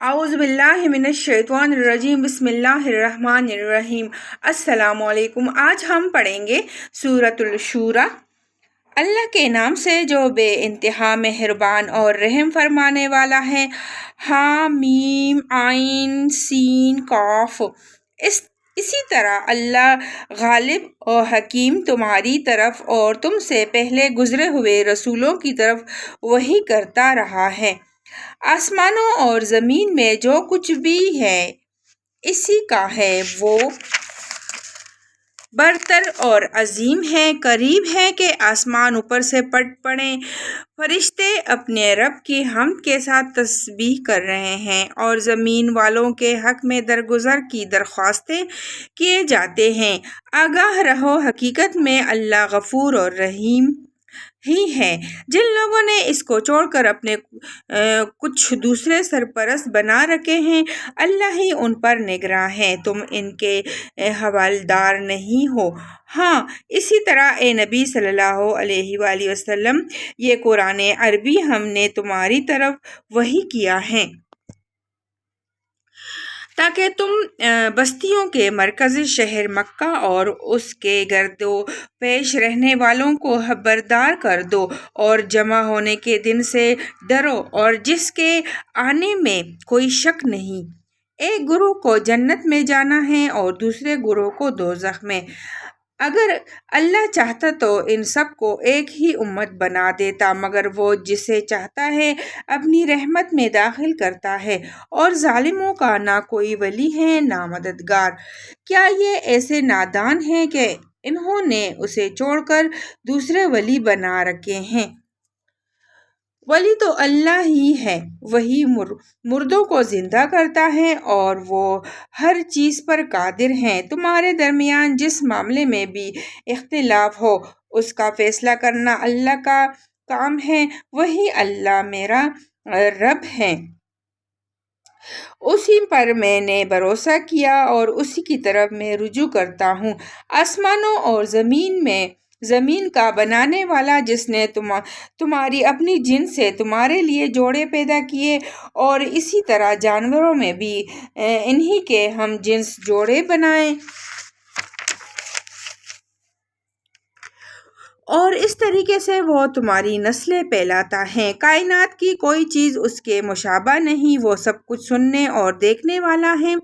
اعوذ باللہ من الشیطان الرجیم بسم اللہ الرحمن الرحیم۔ السلام علیکم۔ آج ہم پڑھیں گے سورۃ الشورى۔ اللہ کے نام سے جو بے انتہا مہربان اور رحم فرمانے والا ہے۔ ہاں میم عین سین قاف۔ اسی طرح اللہ غالب اور حکیم تمہاری طرف اور تم سے پہلے گزرے ہوئے رسولوں کی طرف وحی کرتا رہا ہے۔ آسمانوں اور زمین میں جو کچھ بھی ہے اسی کا ہے، وہ برتر اور عظیم ہے۔ قریب ہے کہ آسمان اوپر سے پھٹ پڑیں، فرشتے اپنے رب کی حمد کے ساتھ تسبیح کر رہے ہیں اور زمین والوں کے حق میں درگزر کی درخواستیں کیے جاتے ہیں۔ آگاہ رہو، حقیقت میں اللہ غفور اور رحیم ہی ہے۔ جن لوگوں نے اس کو چھوڑ کر اپنے کچھ دوسرے سرپرست بنا رکھے ہیں، اللہ ہی ان پر نگراں ہے، تم ان کے حوالدار نہیں ہو۔ ہاں اسی طرح اے نبی صلی اللہ علیہ وآلہ وسلم، یہ قرآن عربی ہم نے تمہاری طرف وحی کیا ہے تاکہ تم بستیوں کے مرکزی شہر مکہ اور اس کے گرد و پیش رہنے والوں کو خبردار کر دو اور جمع ہونے کے دن سے ڈرو، اور جس کے آنے میں کوئی شک نہیں۔ ایک گروہ کو جنت میں جانا ہے اور دوسرے گروہ کو دوزخ میں۔ اگر اللہ چاہتا تو ان سب کو ایک ہی امت بنا دیتا، مگر وہ جسے چاہتا ہے اپنی رحمت میں داخل کرتا ہے، اور ظالموں کا نہ کوئی ولی ہے نہ مددگار۔ کیا یہ ایسے نادان ہیں کہ انہوں نے اسے چھوڑ کر دوسرے ولی بنا رکھے ہیں؟ ولی تو اللہ ہی ہے، وہی مردوں کو زندہ کرتا ہے اور وہ ہر چیز پر قادر ہے۔ تمہارے درمیان جس معاملے میں بھی اختلاف ہو، اس کا فیصلہ کرنا اللہ کا کام ہے، وہی اللہ میرا رب ہے، اسی پر میں نے بھروسہ کیا اور اسی کی طرف میں رجوع کرتا ہوں۔ آسمانوں اور زمین کا بنانے والا، جس نے تمہاری اپنی جنس سے تمہارے لیے جوڑے پیدا کیے، اور اسی طرح جانوروں میں بھی انہی کے ہم جنس جوڑے بنائے، اور اس طریقے سے وہ تمہاری نسلیں پھیلاتا ہے۔ کائنات کی کوئی چیز اس کے مشابہ نہیں، وہ سب کچھ سننے اور دیکھنے والا ہے۔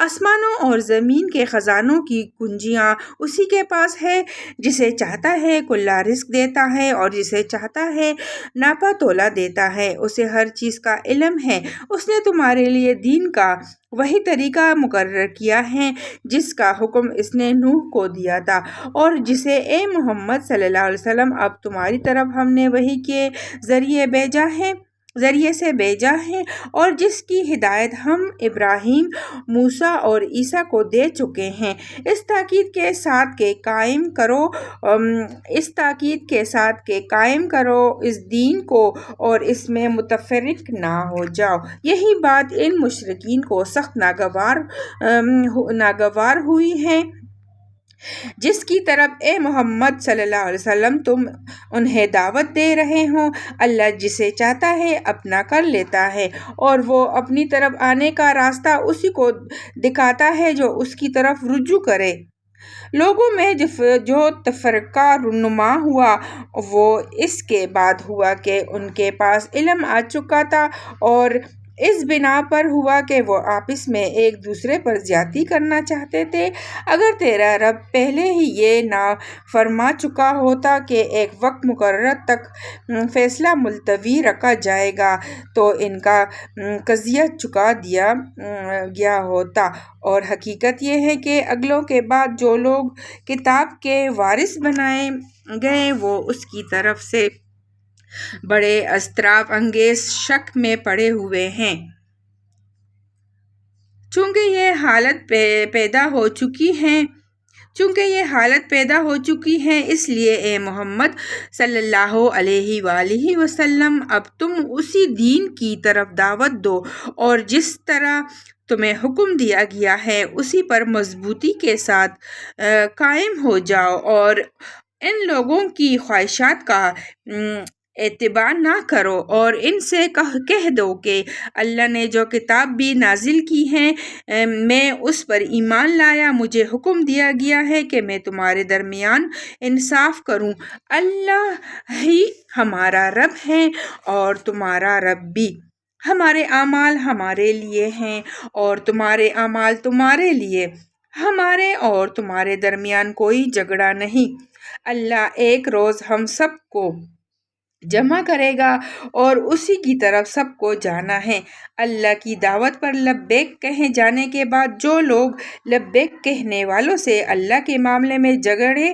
آسمانوں اور زمین کے خزانوں کی کنجیاں اسی کے پاس ہے، جسے چاہتا ہے کھلا رزق دیتا ہے اور جسے چاہتا ہے ناپا تولا دیتا ہے۔ اسے ہر چیز کا علم ہے۔ اس نے تمہارے لیے دین کا وہی طریقہ مقرر کیا ہے جس کا حکم اس نے نوح کو دیا تھا، اور جسے اے محمد صلی اللہ علیہ وسلم اب تمہاری طرف ہم نے وحی کے ذریعے سے بھیجا ہے، اور جس کی ہدایت ہم ابراہیم، موسیٰ اور عیسیٰ کو دے چکے ہیں، اس تاکید کے ساتھ کہ قائم کرو اس دین کو اور اس میں متفرق نہ ہو جاؤ۔ یہی بات ان مشرکین کو سخت ناگوار ہوئی ہے جس کی طرف اے محمد صلی اللہ علیہ وسلم تم انہیں دعوت دے رہے ہو۔ اللہ جسے چاہتا ہے اپنا کر لیتا ہے، اور وہ اپنی طرف آنے کا راستہ اسی کو دکھاتا ہے جو اس کی طرف رجوع کرے۔ لوگوں میں جو تفرقہ رونما ہوا، وہ اس کے بعد ہوا کہ ان کے پاس علم آ چکا تھا، اور اس بنا پر ہوا کہ وہ آپس میں ایک دوسرے پر زیادتی کرنا چاہتے تھے۔ اگر تیرا رب پہلے ہی یہ نہ فرما چکا ہوتا کہ ایک وقت مقرر تک فیصلہ ملتوی رکھا جائے گا تو ان کا قضیہ چکا دیا گیا ہوتا، اور حقیقت یہ ہے کہ اگلوں کے بعد جو لوگ کتاب کے وارث بنائے گئے، وہ اس کی طرف سے بڑے اضطراب انگیز شک میں پڑے ہوئے ہیں۔ چونکہ یہ حالت پیدا ہو چکی ہے، اس لیے اے محمد صلی اللہ علیہ وآلہ وسلم اب تم اسی دین کی طرف دعوت دو، اور جس طرح تمہیں حکم دیا گیا ہے اسی پر مضبوطی کے ساتھ قائم ہو جاؤ، اور ان لوگوں کی خواہشات کا اتباع نہ کرو اور ان سے کہہ دو کہ اللہ نے جو کتاب بھی نازل کی ہے میں اس پر ایمان لایا، مجھے حکم دیا گیا ہے کہ میں تمہارے درمیان انصاف کروں، اللہ ہی ہمارا رب ہے اور تمہارا رب بھی، ہمارے اعمال ہمارے لیے ہیں اور تمہارے اعمال تمہارے لیے، ہمارے اور تمہارے درمیان کوئی جھگڑا نہیں، اللہ ایک روز ہم سب کو جمع کرے گا اور اسی کی طرف سب کو جانا ہے۔ اللہ کی دعوت پر لبیک کہے جانے کے بعد جو لوگ لبیک کہنے والوں سے اللہ کے معاملے میں جھگڑے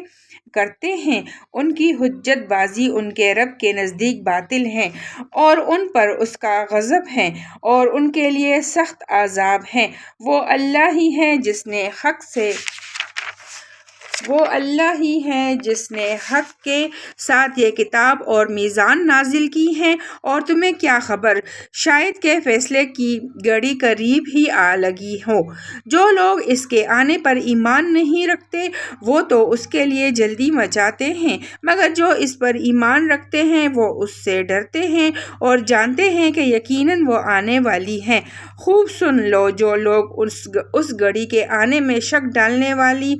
کرتے ہیں ان کی حجت بازی ان کے رب کے نزدیک باطل ہے اور ان پر اس کا غضب ہے اور ان کے لیے سخت عذاب ہے۔ وہ اللہ ہی ہے جس نے حق کے ساتھ یہ کتاب اور میزان نازل کی ہے، اور تمہیں کیا خبر شاید کہ فیصلے کی گھڑی قریب ہی آ لگی ہو۔ جو لوگ اس کے آنے پر ایمان نہیں رکھتے وہ تو اس کے لیے جلدی مچاتے ہیں، مگر جو اس پر ایمان رکھتے ہیں وہ اس سے ڈرتے ہیں اور جانتے ہیں کہ یقیناً وہ آنے والی ہے۔ خوب سن لو، جو لوگ اس گھڑی کے آنے میں شک ڈالنے والی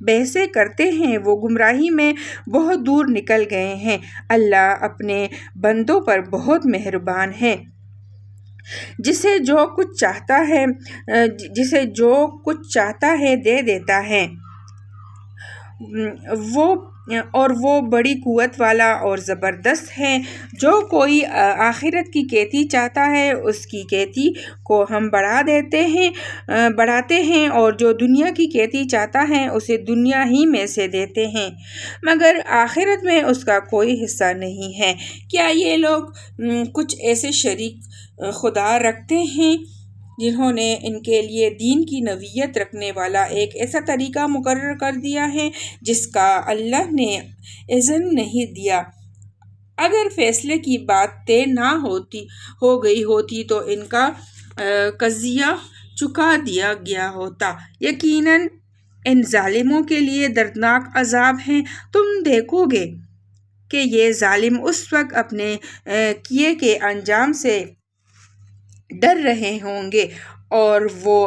بحثیں کرتے ہیں وہ گمراہی میں بہت دور نکل گئے ہیں۔ اللہ اپنے بندوں پر بہت مہربان ہے، جسے جو کچھ چاہتا ہے دے دیتا ہے، وہ بڑی قوت والا اور زبردست ہے۔ جو کوئی آخرت کی کھیتی چاہتا ہے اس کی کھیتی کو ہم بڑھاتے ہیں اور جو دنیا کی کھیتی چاہتا ہے اسے دنیا ہی میں سے دیتے ہیں، مگر آخرت میں اس کا کوئی حصہ نہیں ہے۔ کیا یہ لوگ کچھ ایسے شریک خدا رکھتے ہیں جنہوں نے ان کے لیے دین کی نوعیت رکھنے والا ایک ایسا طریقہ مقرر کر دیا ہے جس کا اللہ نے اذن نہیں دیا؟ اگر فیصلے کی بات طے نہ ہو گئی ہوتی تو ان کا قضیہ چکا دیا گیا ہوتا۔ یقیناً ان ظالموں کے لیے دردناک عذاب ہے۔ تم دیکھو گے کہ یہ ظالم اس وقت اپنے کیے کے انجام سے ڈر رہے ہوں گے اور وہ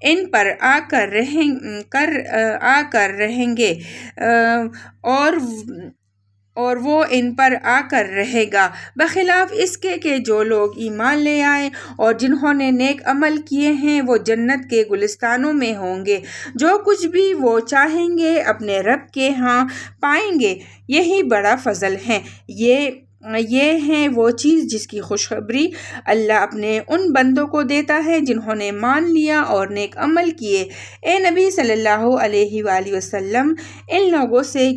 ان پر آ کر رہیں گے اور وہ ان پر آ کر رہے گا، بخلاف اس کے کہ جو لوگ ایمان لے آئے اور جنہوں نے نیک عمل کیے ہیں وہ جنت کے گلستانوں میں ہوں گے، جو کچھ بھی وہ چاہیں گے اپنے رب کے ہاں پائیں گے، یہی بڑا فضل ہے۔ یہ ہے وہ چیز جس کی خوشخبری اللہ اپنے ان بندوں کو دیتا ہے جنہوں نے مان لیا اور نیک عمل کیے۔ اے نبی صلی اللہ علیہ وآلہ وسلم، ان لوگوں سے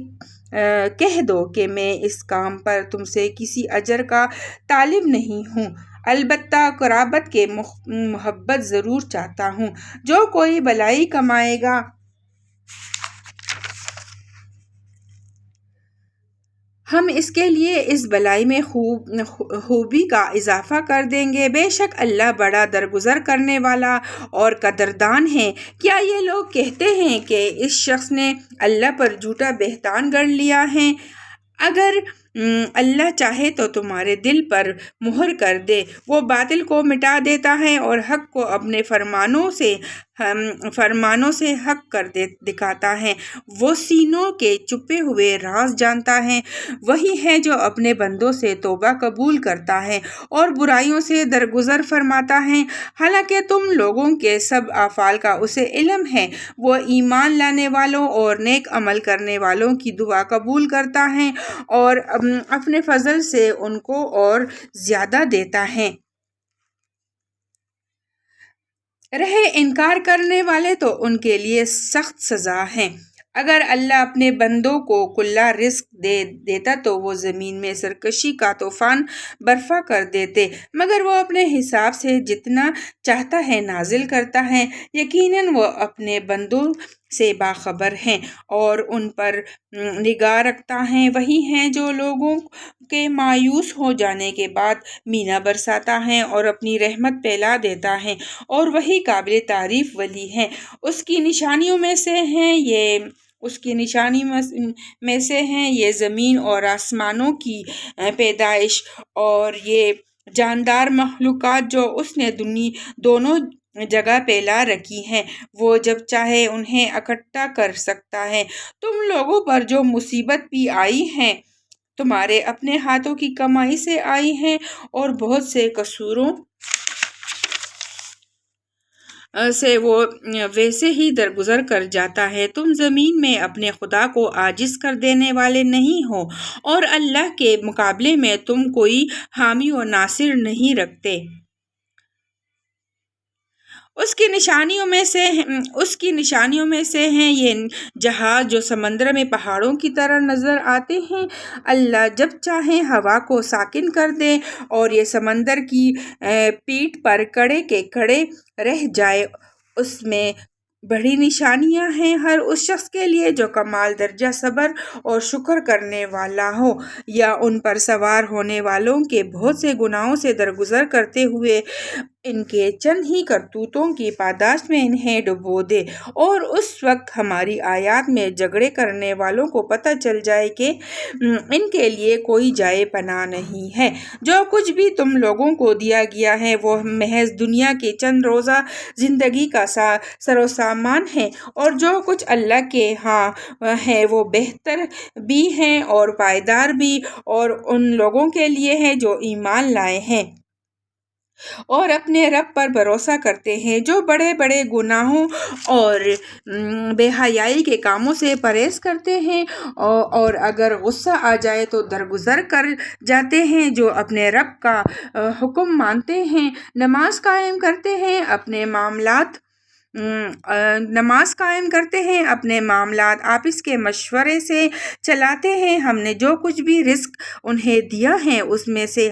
کہہ دو کہ میں اس کام پر تم سے کسی اجر کا طالب نہیں ہوں، البتہ قرابت کے محبت ضرور چاہتا ہوں۔ جو کوئی بھلائی کمائے گا ہم اس کے لیے اس بھلائی میں خوبی کا اضافہ کر دیں گے، بے شک اللہ بڑا درگزر کرنے والا اور قدردان ہے۔ کیا یہ لوگ کہتے ہیں کہ اس شخص نے اللہ پر جھوٹا بہتان گڑھ لیا ہے؟ اگر اللہ چاہے تو تمہارے دل پر مہر کر دے، وہ باطل کو مٹا دیتا ہے اور حق کو اپنے فرمانوں سے حق کر دکھاتا ہے۔ وہ سینوں کے چھپے ہوئے راز جانتا ہے، وہی ہے جو اپنے بندوں سے توبہ قبول کرتا ہے اور برائیوں سے درگزر فرماتا ہے۔ حالانکہ تم لوگوں کے سب اعمال کا اسے علم ہے، وہ ایمان لانے والوں اور نیک عمل کرنے والوں کی دعا قبول کرتا ہے اور اپنے فضل سے ان کو اور زیادہ دیتا ہے۔ رہے انکار کرنے والے تو ان کے لیے سخت سزا ہے۔ اگر اللہ اپنے بندوں کو کھلا رزق دے دیتا تو وہ زمین میں سرکشی کا طوفان برپا کر دیتے، مگر وہ اپنے حساب سے جتنا چاہتا ہے نازل کرتا ہے۔ یقیناً وہ اپنے بندوں سے باخبر ہے اور ان پر نگاہ رکھتا ہے۔ وہی ہے جو لوگوں کے مایوس ہو جانے کے بعد مینا برساتا ہے اور اپنی رحمت پھیلا دیتا ہے، اور وہی قابل تعریف ولی ہے۔ اس کی نشانیوں میں سے ہیں یہ اس کی نشانی میں سے ہیں یہ زمین اور آسمانوں کی پیدائش اور یہ جاندار مخلوقات جو اس نے دونوں جگہ پہ لا رکھی ہیں، وہ جب چاہے انہیں اکٹھا کر سکتا ہے۔ تم لوگوں پر جو مصیبت بھی آئی ہیں تمہارے اپنے ہاتھوں کی کمائی سے آئی ہیں، اور بہت سے قصوروں سے وہ ویسے ہی درگزر کر جاتا ہے۔ تم زمین میں اپنے خدا کو عاجز کر دینے والے نہیں ہو، اور اللہ کے مقابلے میں تم کوئی حامی و ناصر نہیں رکھتے۔ اس کی نشانیوں میں سے ہیں یہ جہاز جو سمندر میں پہاڑوں کی طرح نظر آتے ہیں۔ اللہ جب چاہے ہوا کو ساکن کر دے اور یہ سمندر کی پیٹھ پر کڑے کے کڑے رہ جائے۔ اس میں بڑی نشانیاں ہیں ہر اس شخص کے لیے جو کمال درجہ صبر اور شکر کرنے والا ہو، یا ان پر سوار ہونے والوں کے بہت سے گناہوں سے درگزر کرتے ہوئے ان کے چند ہی کرتوتوں کی پاداش میں انہیں ڈبو دے، اور اس وقت ہماری آیات میں جھگڑے کرنے والوں کو پتہ چل جائے کہ ان کے لیے کوئی جائے پناہ نہیں ہے۔ جو کچھ بھی تم لوگوں کو دیا گیا ہے وہ محض دنیا کی چند روزہ زندگی کا سر و سامان ہے، اور جو کچھ اللہ کے ہاں ہے وہ بہتر بھی ہے اور پائیدار بھی، اور ان لوگوں کے لیے ہے جو ایمان لائے ہیں اور اپنے رب پر بھروسہ کرتے ہیں، جو بڑے بڑے گناہوں اور بے حیائی کے کاموں سے پرہیز کرتے ہیں، اور اگر غصہ آ جائے تو درگزر کر جاتے ہیں، جو اپنے رب کا حکم مانتے ہیں، نماز قائم کرتے ہیں، اپنے معاملات آپس کے مشورے سے چلاتے ہیں، ہم نے جو کچھ بھی رزق انہیں دیا ہے اس میں سے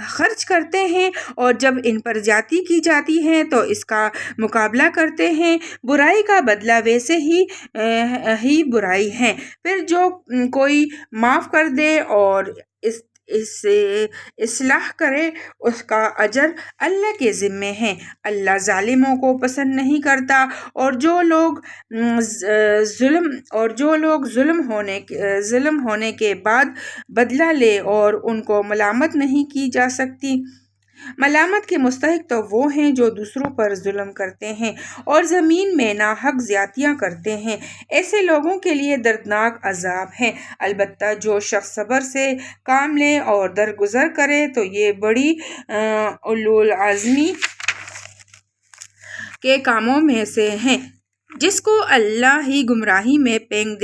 خرچ کرتے ہیں، اور جب ان پر زیادتی کی جاتی ہے تو اس کا مقابلہ کرتے ہیں۔ برائی کا بدلہ ویسے ہی برائی ہے، پھر جو کوئی معاف کر دے اور اصلاح کرے اس کا اجر اللہ کے ذمے ہے۔ اللہ ظالموں کو پسند نہیں کرتا، اور جو لوگ ظلم ہونے کے بعد بدلہ لے اور ان کو ملامت نہیں کی جا سکتی۔ ملامت کے مستحق تو وہ ہیں جو دوسروں پر ظلم کرتے ہیں اور زمین میں ناحق زیادتیاں کرتے ہیں، ایسے لوگوں کے لیے دردناک عذاب ہے۔ البتہ جو شخص صبر سے کام لے اور درگزر کرے تو یہ بڑی اولوالعزمی کے کاموں میں سے ہیں۔ جس کو اللہ ہی گمراہی میں پھینک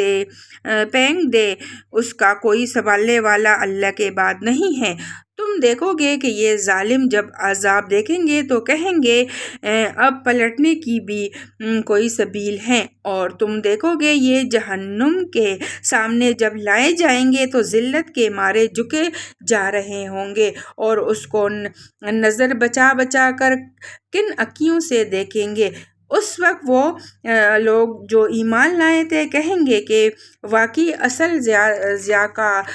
دے اس کا کوئی سنبھالنے والا اللہ کے بعد نہیں ہے۔ تم دیکھو گے کہ یہ ظالم جب عذاب دیکھیں گے تو کہیں گے اب پلٹنے کی بھی کوئی سبیل ہے، اور تم دیکھو گے یہ جہنم کے سامنے جب لائے جائیں گے تو ذلت کے مارے جھکے جا رہے ہوں گے، اور اس کو نظر بچا بچا کر کن انکیوں سے دیکھیں گے۔ اس وقت وہ لوگ جو ایمان لائے تھے کہیں گے کہ واقعی اصل ضیاءکار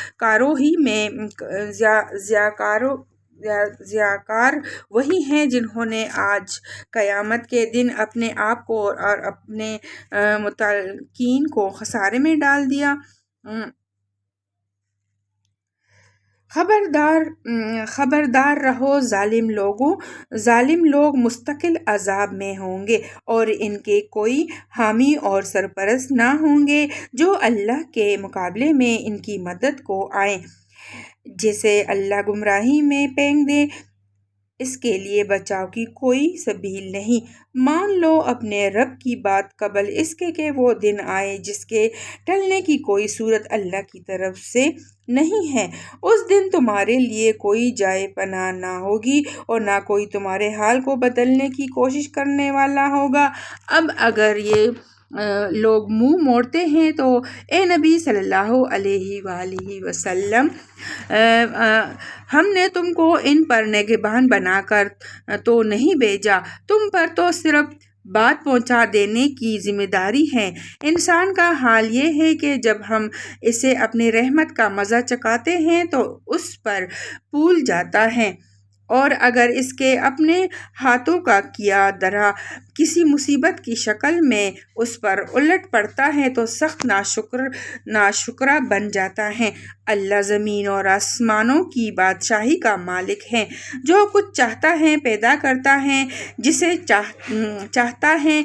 وہی ہیں جنہوں نے آج قیامت کے دن اپنے آپ کو اور اپنے متعلقین کو خسارے میں ڈال دیا۔ خبردار رہو ظالم لوگ مستقل عذاب میں ہوں گے، اور ان کے کوئی حامی اور سرپرست نہ ہوں گے جو اللہ کے مقابلے میں ان کی مدد کو آئیں۔ جسے اللہ گمراہی میں پھینک دے اس کے لیے بچاؤ کی کوئی سبیل نہیں۔ مان لو اپنے رب کی بات قبل اس کے کہ وہ دن آئے جس کے ٹلنے کی کوئی صورت اللہ کی طرف سے نہیں ہے۔ اس دن تمہارے لیے کوئی جائے پناہ نہ ہوگی اور نہ کوئی تمہارے حال کو بدلنے کی کوشش کرنے والا ہوگا۔ اب اگر یہ لوگ منہ موڑتے ہیں تو اے نبی صلی اللہ علیہ وآلہ وسلم، ہم نے تم کو ان پر نگہبان بنا کر تو نہیں بھیجا، تم پر تو صرف بات پہنچا دینے کی ذمہ داری ہے۔ انسان کا حال یہ ہے کہ جب ہم اسے اپنی رحمت کا مزہ چکھاتے ہیں تو اس پر بھول جاتا ہے اور اگر اس کے اپنے ہاتھوں کا کیا درا کسی مصیبت کی شکل میں اس پر الٹ پڑتا ہے تو سخت ناشکرا بن جاتا ہے۔ اللہ زمین اور آسمانوں کی بادشاہی کا مالک ہے، جو کچھ چاہتا ہے پیدا کرتا ہے، جسے چاہتا ہے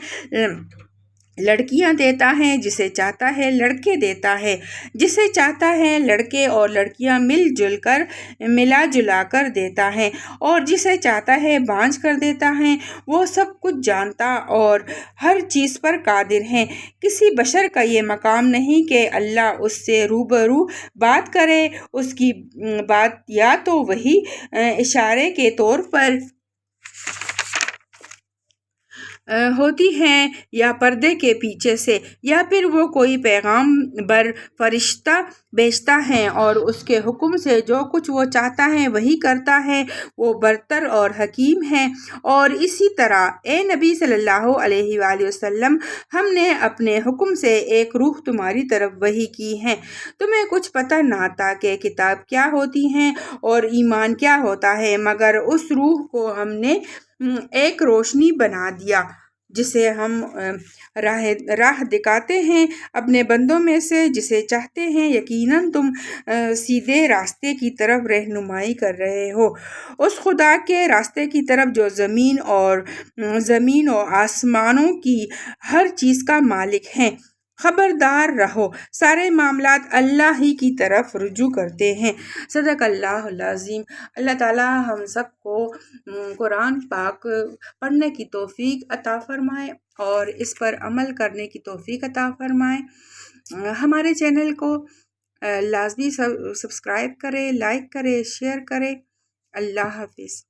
لڑکیاں دیتا ہے، جسے چاہتا ہے لڑکے دیتا ہے، جسے چاہتا ہے لڑکے اور لڑکیاں ملا جلا کر دیتا ہے، اور جسے چاہتا ہے بانجھ کر دیتا ہے۔ وہ سب کچھ جانتا اور ہر چیز پر قادر ہے۔ کسی بشر کا یہ مقام نہیں کہ اللہ اس سے روبرو بات کرے۔ اس کی بات یا تو وحی اشارے کے طور پر ہوتی ہے یا پردے کے پیچھے سے، یا پھر وہ کوئی پیغام بر فرشتہ بھیجتا ہے اور اس کے حکم سے جو کچھ وہ چاہتا ہے وہی کرتا ہے۔ وہ برتر اور حکیم ہے۔ اور اسی طرح اے نبی صلی اللہ علیہ وآلہ وسلم، ہم نے اپنے حکم سے ایک روح تمہاری طرف وحی کی ہے۔ تمہیں کچھ پتہ نہ تھا کہ کتاب کیا ہوتی ہے اور ایمان کیا ہوتا ہے، مگر اس روح کو ہم نے ایک روشنی بنا دیا جسے ہم راہ دکھاتے ہیں اپنے بندوں میں سے جسے چاہتے ہیں۔ یقیناً تم سیدھے راستے کی طرف رہنمائی کر رہے ہو، اس خدا کے راستے کی طرف جو زمین و آسمانوں کی ہر چیز کا مالک ہے۔ خبردار رہو، سارے معاملات اللہ ہی کی طرف رجوع کرتے ہیں۔ صدق اللہ العظیم۔ اللہ تعالیٰ ہم سب کو قرآن پاک پڑھنے کی توفیق عطا فرمائے اور اس پر عمل کرنے کی توفیق عطا فرمائے۔ ہمارے چینل کو لازمی سبسکرائب کرے، لائک کرے، شیئر کرے۔ اللہ حافظ۔